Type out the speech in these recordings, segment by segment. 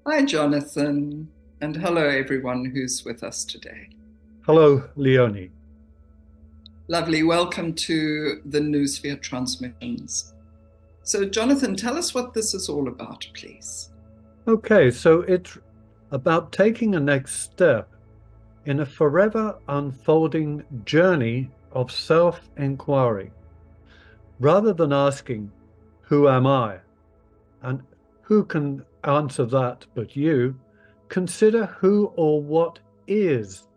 Hi, Jonathan, and hello, everyone who's with us today. Hello, Leone. Lovely. Welcome to the Noosphere Transmissions. So, Jonathan, tell us what this is all about, please. Okay, so it's about taking a next step in a forever unfolding journey of self-inquiry. Rather than asking, who am I? And who can answer that but you? Consider who or what is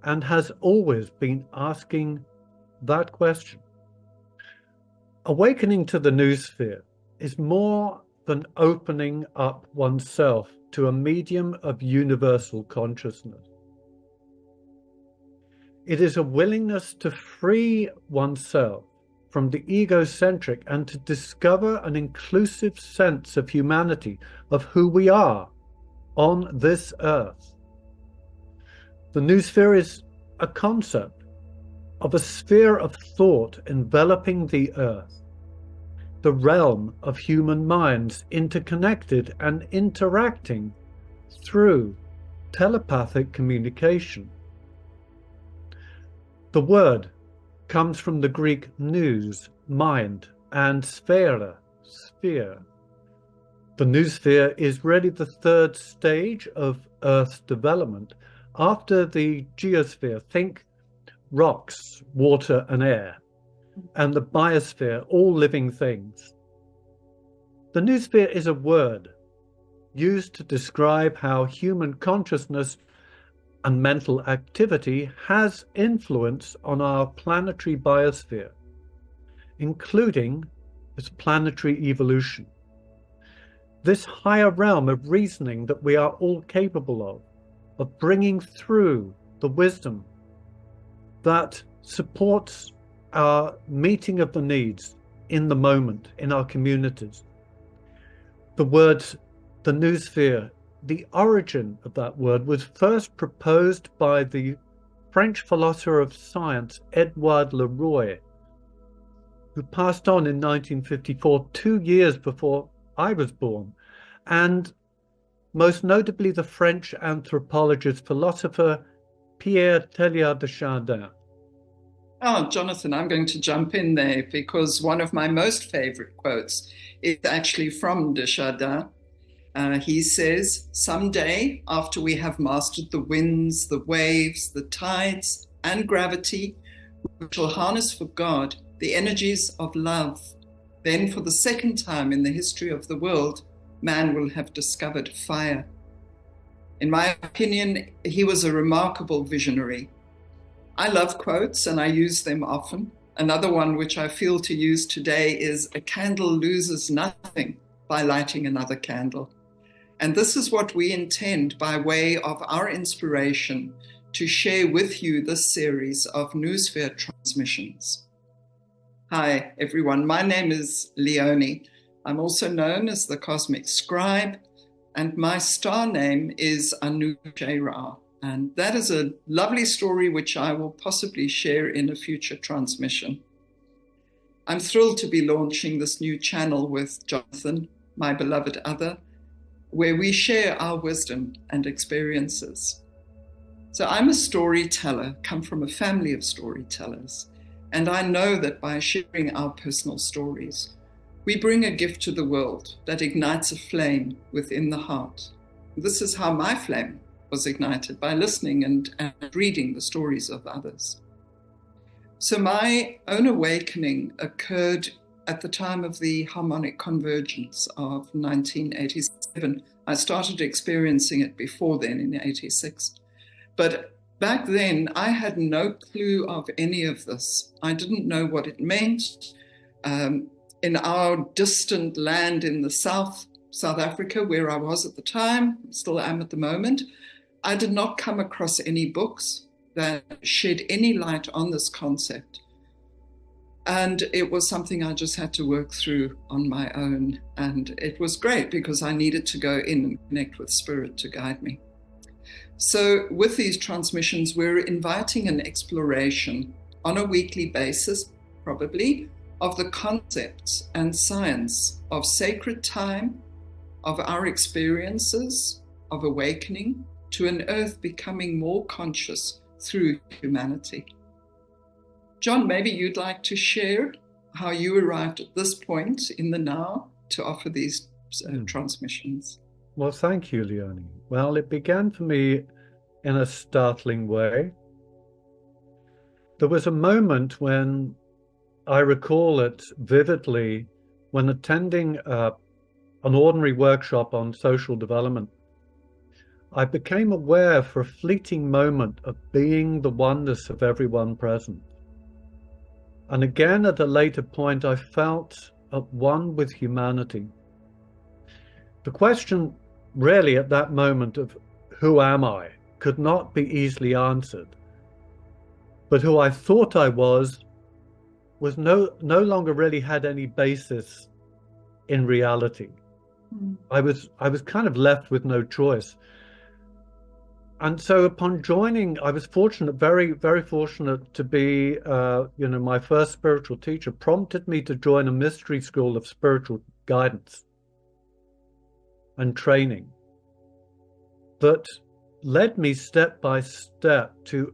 and has always been asking that question. Awakening to the noosphere is more than opening up oneself to a medium of universal consciousness. It is a willingness to free oneself from the egocentric and to discover an inclusive sense of humanity, of who we are on this earth. The noosphere is a concept of a sphere of thought enveloping the earth, the realm of human minds interconnected and interacting through telepathic communication. The word comes from the Greek nous, mind, and sphera, sphere. The noosphere is really the third stage of Earth's development after the geosphere. Think rocks, water, and air, and the biosphere, all living things. The noosphere is a word used to describe how human consciousness and mental activity has influence on our planetary biosphere, including its planetary evolution. This higher realm of reasoning that we are all capable of bringing through the wisdom that supports our meeting of the needs in the moment in our communities. The words, the noosphere, the origin of that word was first proposed by the French philosopher of science, Edouard Leroy, who passed on in 1954, 2 years before I was born, and most notably the French anthropologist, philosopher Pierre Teilhard de Chardin. Oh, Jonathan, I'm going to jump in there because one of my most favorite quotes is actually from de Chardin. He says, "Someday, after we have mastered the winds, the waves, the tides, and gravity, we shall harness for God the energies of love. Then, for the second time in the history of the world, man will have discovered fire." In my opinion, he was a remarkable visionary. I love quotes and I use them often. Another one which I feel to use today is, "A candle loses nothing by lighting another candle." And this is what we intend by way of our inspiration to share with you this series of Noosphere Transmissions. Hi, everyone. My name is Leone. I'm also known as the Cosmic Scribe, and my star name is Anu. And that is a lovely story which I will possibly share in a future transmission. I'm thrilled to be launching this new channel with Jonathan, my beloved other, where we share our wisdom and experiences. So I'm a storyteller, come from a family of storytellers, and I know that by sharing our personal stories, we bring a gift to the world that ignites a flame within the heart. This is how my flame was ignited, by listening and reading the stories of others. So my own awakening occurred at the time of the harmonic convergence of 1987. I started experiencing it before then in 86. But back then, I had no clue of any of this. I didn't know what it meant. In our distant land in the South Africa, where I was at the time, still am at the moment, I did not come across any books that shed any light on this concept. And it was something I just had to work through on my own. And it was great because I needed to go in and connect with spirit to guide me. So with these transmissions, we're inviting an exploration on a weekly basis, probably, of the concepts and science of sacred time, of our experiences of awakening to an Earth becoming more conscious through humanity. John, maybe you'd like to share how you arrived at this point in the now to offer these transmissions. Well, thank you, Leone. Well, it began for me in a startling way. There was a moment when I recall it vividly when attending an ordinary workshop on social development. I became aware for a fleeting moment of being the oneness of everyone present. And again, at a later point, I felt at one with humanity. The question really at that moment of who am I could not be easily answered. But who I thought I was no longer really had any basis in reality. I was kind of left with no choice. And so upon joining, I was fortunate, very, very fortunate to be, my first spiritual teacher prompted me to join a mystery school of spiritual guidance and training that led me step by step to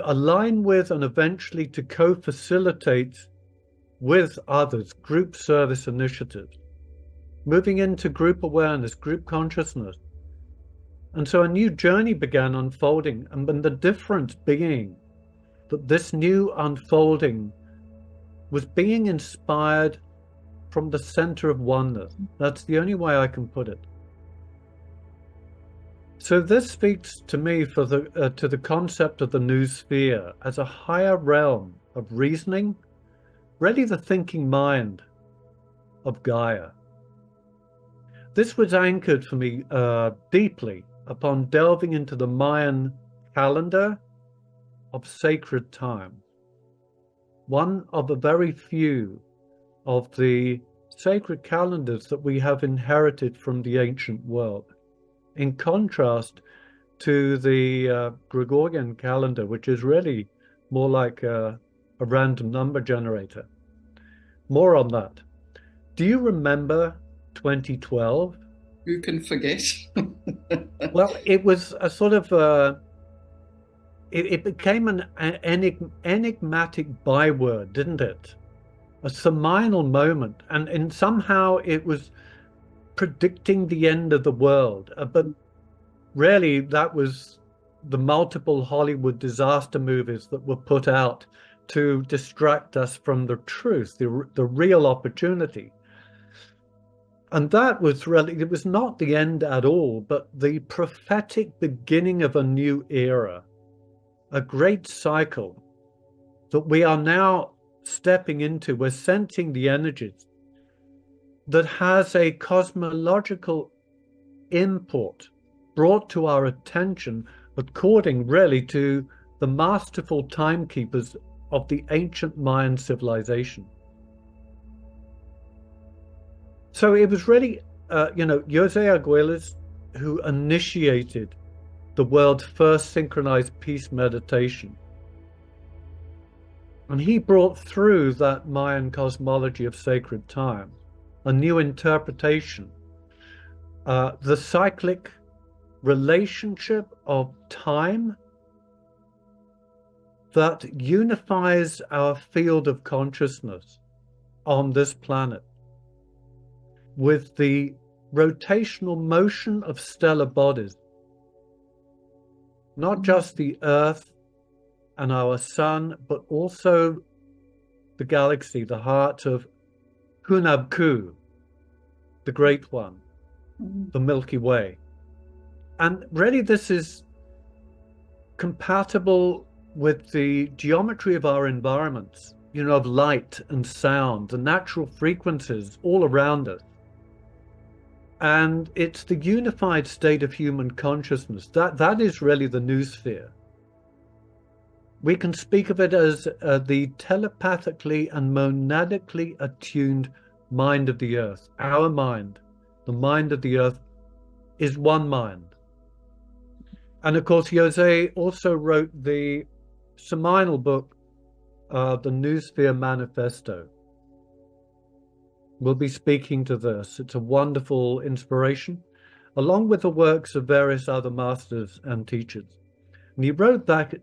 align with and eventually to co-facilitate with others group service initiatives, moving into group awareness, group consciousness. And so a new journey began unfolding, and the difference being that this new unfolding was being inspired from the center of oneness. That's the only way I can put it. So this speaks to me to the concept of the noosphere as a higher realm of reasoning, really the thinking mind of Gaia. This was anchored for me deeply upon delving into the Mayan calendar of sacred time, one of a very few of the sacred calendars that we have inherited from the ancient world, in contrast to the Gregorian calendar, which is really more like a random number generator. More on that. Do you remember 2012? Who can forget? Well, it was a sort of it became an enigmatic byword, didn't it? A seminal moment, and somehow it was predicting the end of the world. But really, that was the multiple Hollywood disaster movies that were put out to distract us from the truth, the real opportunity. And that was really, it was not the end at all, but the prophetic beginning of a new era, a great cycle that we are now stepping into. We're sensing the energies that has a cosmological import brought to our attention according really to the masterful timekeepers of the ancient Mayan civilization. So it was really, Jose Arguelles who initiated the world's first synchronized peace meditation. And he brought through that Mayan cosmology of sacred time a new interpretation, the cyclic relationship of time that unifies our field of consciousness on this planet with the rotational motion of stellar bodies, not just the Earth and our sun, but also the galaxy, the heart of Hunabku, the Great One, the Milky Way. And really this is compatible with the geometry of our environments, of light and sound, the natural frequencies all around us. And it's the unified state of human consciousness. That is really the noosphere. We can speak of it as the telepathically and monadically attuned mind of the Earth. Our mind, the mind of the Earth, is one mind. And of course, Jose also wrote the seminal book, The Noosphere Manifesto. will be speaking to this. It's a wonderful inspiration, along with the works of various other masters and teachers. And he wrote that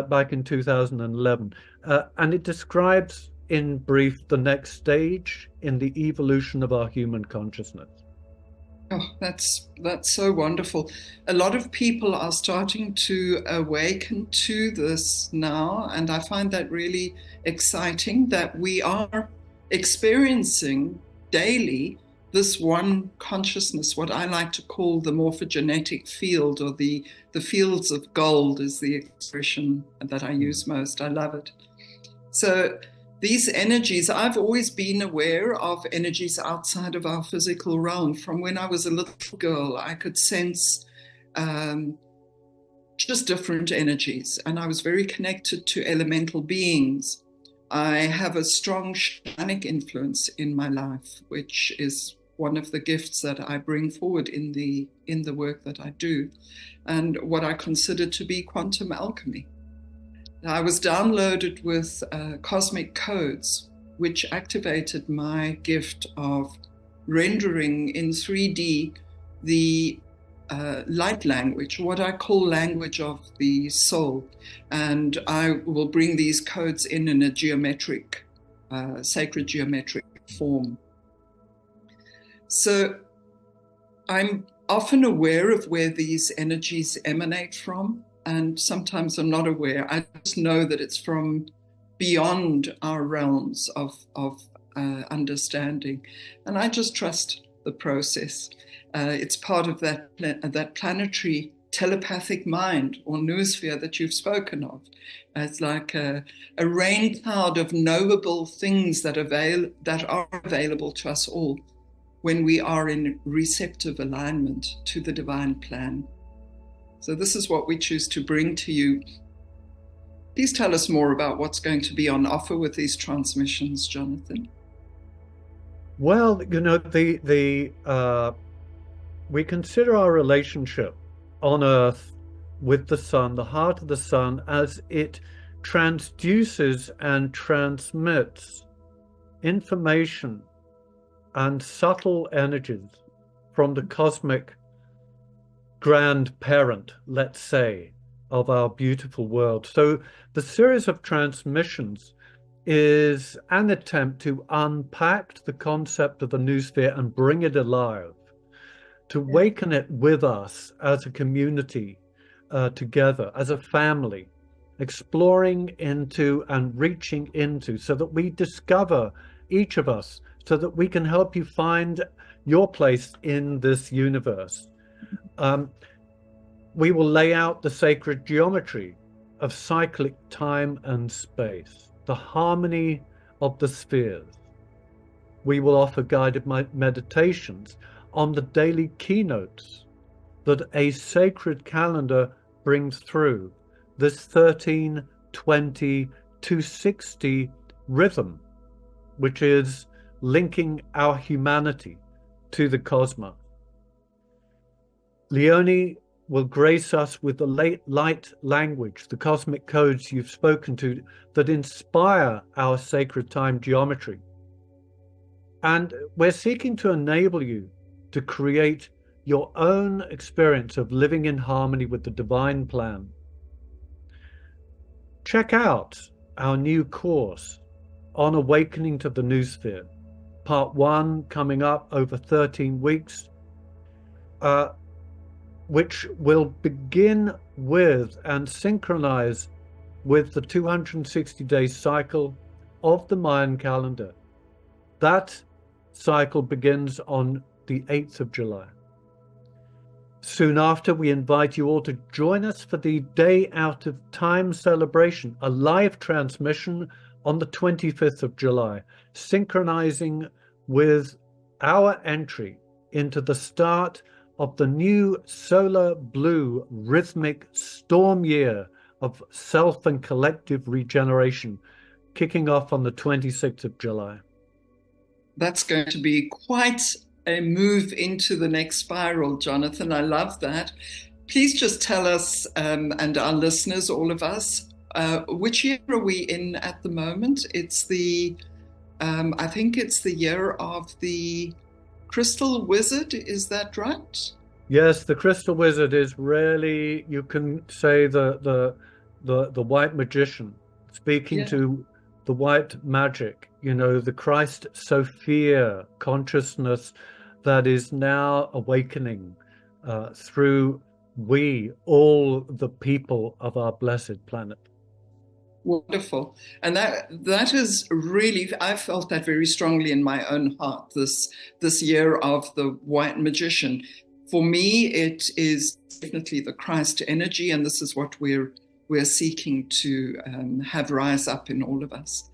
back in 2011, and it describes in brief the next stage in the evolution of our human consciousness. Oh, that's so wonderful. A lot of people are starting to awaken to this now, and I find that really exciting that we are experiencing daily this one consciousness, what I like to call the morphogenetic field, or the fields of gold is the expression that I use most. I love it. So these energies, I've always been aware of energies outside of our physical realm. From when I was a little girl, I could sense just different energies, and I was very connected to elemental beings. I have a strong shamanic influence in my life, which is one of the gifts that I bring forward in the work that I do, and what I consider to be quantum alchemy. I was downloaded with cosmic codes, which activated my gift of rendering in 3D the light language, what I call language of the soul. And I will bring these codes in a geometric, sacred geometric form. So I'm often aware of where these energies emanate from, and sometimes I'm not aware. I just know that it's from beyond our realms of understanding, and I just trust the process. It's part of that planetary telepathic mind, or noosphere, that you've spoken of. It's like a rain cloud of knowable things that are available to us all when we are in receptive alignment to the divine plan. So this is what we choose to bring to you. Please tell us more about what's going to be on offer with these transmissions, Jonathan. Well, you know, we consider our relationship on Earth with the sun, the heart of the sun, as it transduces and transmits information and subtle energies from the cosmic grandparent, let's say, of our beautiful world. So the series of transmissions is an attempt to unpack the concept of the noosphere and bring it alive, to awaken it with us as a community, together, as a family, exploring into and reaching into, so that we discover, each of us, so that we can help you find your place in this universe. We will lay out the sacred geometry of cyclic time and space, the harmony of the spheres. We will offer guided meditations on the daily keynotes that a sacred calendar brings through, this 13-20-260 rhythm, which is linking our humanity to the cosmos. Leone will grace us with the light language, the cosmic codes you've spoken to, that inspire our sacred time geometry. And we're seeking to enable you to create your own experience of living in harmony with the divine plan. Check out our new course on awakening to the noosphere, part 1 coming up over 13 weeks, which will begin with and synchronize with the 260-day cycle of the Mayan calendar. That cycle begins on the 8th of July. Soon after, we invite you all to join us for the Day Out of Time celebration, a live transmission on the 25th of July, synchronizing with our entry into the start of the new solar blue rhythmic storm year of self and collective regeneration, kicking off on the 26th of July. That's going to be quite a move into the next spiral, Jonathan. I love that. Please just tell us, and our listeners, all of us, which year are we in at the moment? It's the I think it's the year of the crystal wizard. Is that right? Yes, the crystal wizard is really, you can say, the white magician speaking Yeah. to the white magic, the Christ Sophia consciousness that is now awakening through all the people of our blessed planet. Wonderful. And that is really, I felt that very strongly in my own heart, this year of the white magician. For me, it is definitely the Christ energy, and this is what we're seeking to have rise up in all of us.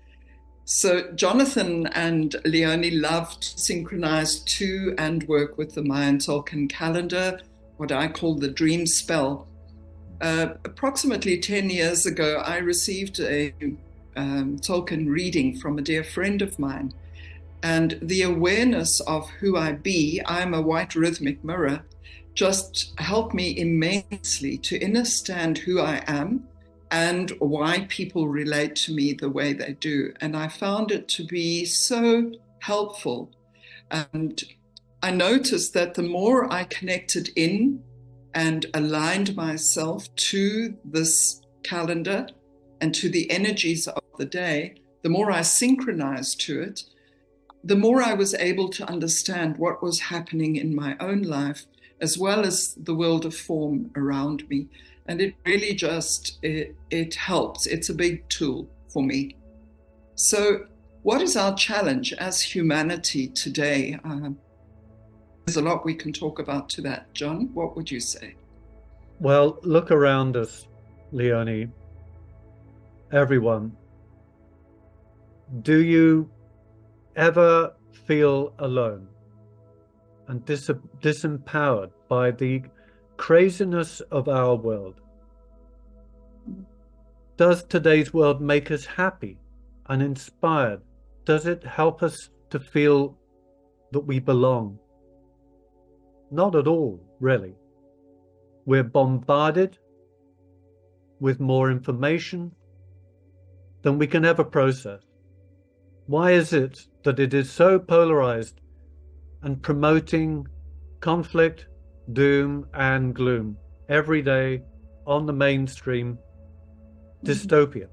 So Jonathan and Leone loved to synchronize to and work with the Mayan Tzolkin calendar, what I call the dream spell. Approximately 10 years ago, I received a Tzolkin reading from a dear friend of mine. And the awareness of who I be, I'm a white rhythmic mirror, just helped me immensely to understand who I am and why people relate to me the way they do. And I found it to be so helpful. And I noticed that the more I connected in and aligned myself to this calendar and to the energies of the day, the more I synchronized to it, the more I was able to understand what was happening in my own life, as well as the world of form around me. And it really it helps. It's a big tool for me. So what is our challenge as humanity today? There's a lot we can talk about to that. John, what would you say? Well, look around us, Leone. Everyone. Do you ever feel alone and disempowered by the craziness of our world? Does today's world make us happy and inspired? Does it help us to feel that we belong? Not at all, really. We're bombarded with more information than we can ever process. Why is it that it is so polarized and promoting conflict, doom, and gloom every day on the mainstream? Dystopia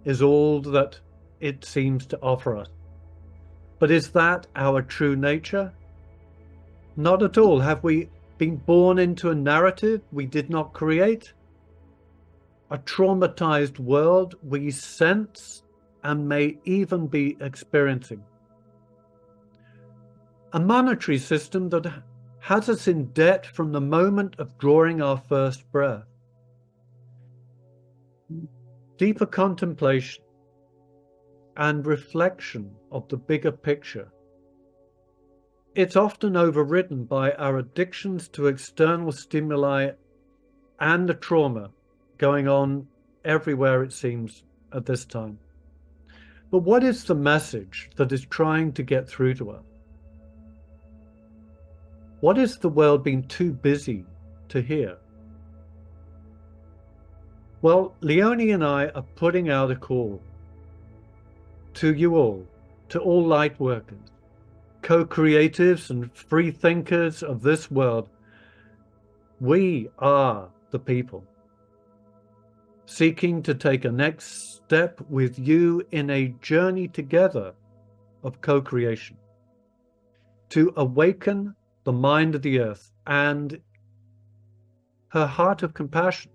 is all that it seems to offer us. But is that our true nature? Not at all. Have we been born into a narrative we did not create? A traumatized world we sense and may even be experiencing. A monetary system that has us in debt from the moment of drawing our first breath. Deeper contemplation and reflection of the bigger picture. It's often overridden by our addictions to external stimuli and the trauma going on everywhere, it seems, at this time. But what is the message that is trying to get through to us? What is the world being too busy to hear? Well, Leone and I are putting out a call to you all, to all light workers, co-creatives and free thinkers of this world. We are the people seeking to take a next step with you in a journey together of co-creation, to awaken the mind of the earth and her heart of compassion.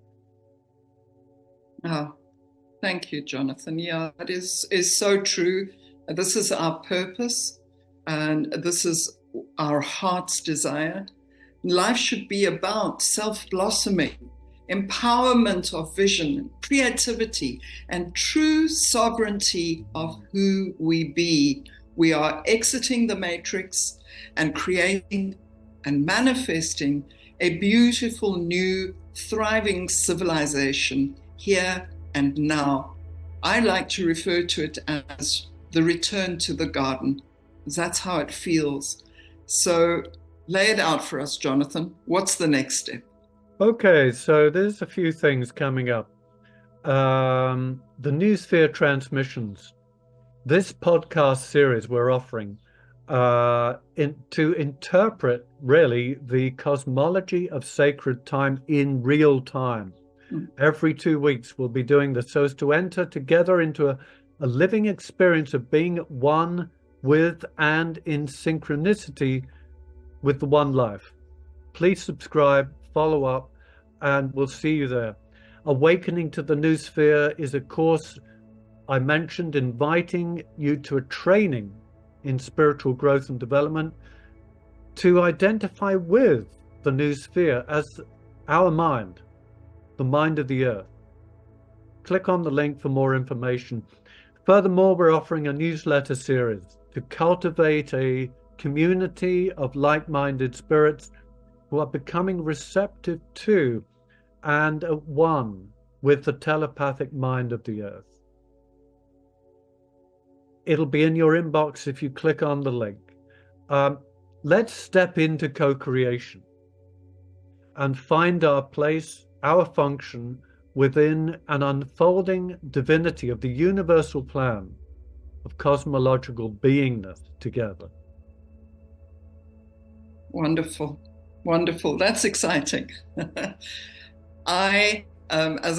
Oh, thank you, Jonathan. Yeah, that is so true. This is our purpose, and this is our heart's desire. Life should be about self-blossoming, empowerment of vision, creativity, and true sovereignty of who we be. We are exiting the matrix and creating and manifesting a beautiful, new, thriving civilization here and now. I like to refer to it as the return to the garden. That's how it feels. So lay it out for us, Jonathan. What's the next step? Okay, so there's a few things coming up. The Noosphere Transmissions This podcast series we're offering to interpret really the cosmology of sacred time in real time. Every 2 weeks we'll be doing this so as to enter together into a living experience of being one with and in synchronicity with the one life. Please subscribe, follow up, and we'll see you there. Awakening to the Noosphere is a course I mentioned, inviting you to a training in spiritual growth and development to identify with the Noosphere as our mind, the mind of the earth. Click on the link for more information. Furthermore, we're offering a newsletter series to cultivate a community of like-minded spirits who are becoming receptive to and at one with the telepathic mind of the earth. It'll be in your inbox if you click on the link. Let's step into co-creation and find our place, our function within an unfolding divinity of the universal plan of cosmological beingness together. Wonderful. Wonderful. That's exciting. As I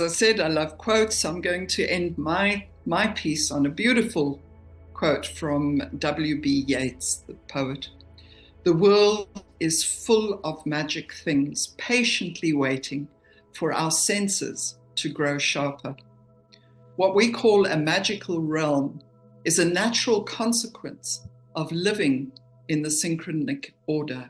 said, I love quotes. I'm going to end my piece on a beautiful quote from W.B. Yeats, the poet. "The world is full of magic things, patiently waiting for our senses to grow sharper. What we call a magical realm is a natural consequence of living in the synchronic order.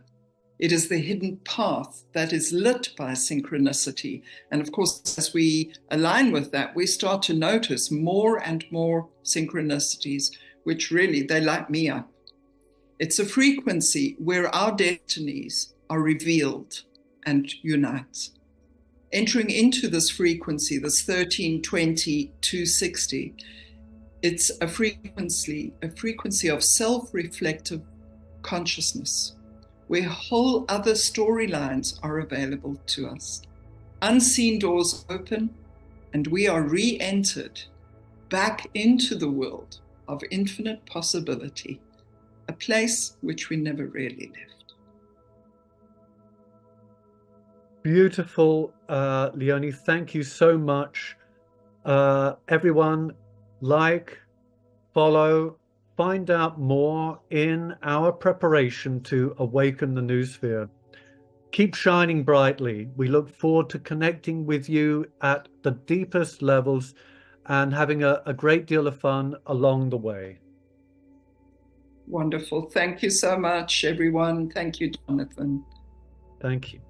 It is the hidden path that is lit by synchronicity. And of course, as we align with that, we start to notice more and more synchronicities, which really, they light me up. It's a frequency where our destinies are revealed and unite. Entering into this frequency, this 1320-260, it's a frequency of self-reflective consciousness, where whole other storylines are available to us. Unseen doors open, and we are re-entered back into the world of infinite possibility, a place which we never really left. Beautiful, Leone. Thank you so much. Everyone, like, follow, find out more in our preparation to awaken the Noosphere. Keep shining brightly. We look forward to connecting with you at the deepest levels and having a great deal of fun along the way. Wonderful. Thank you so much, everyone. Thank you, Jonathan. Thank you.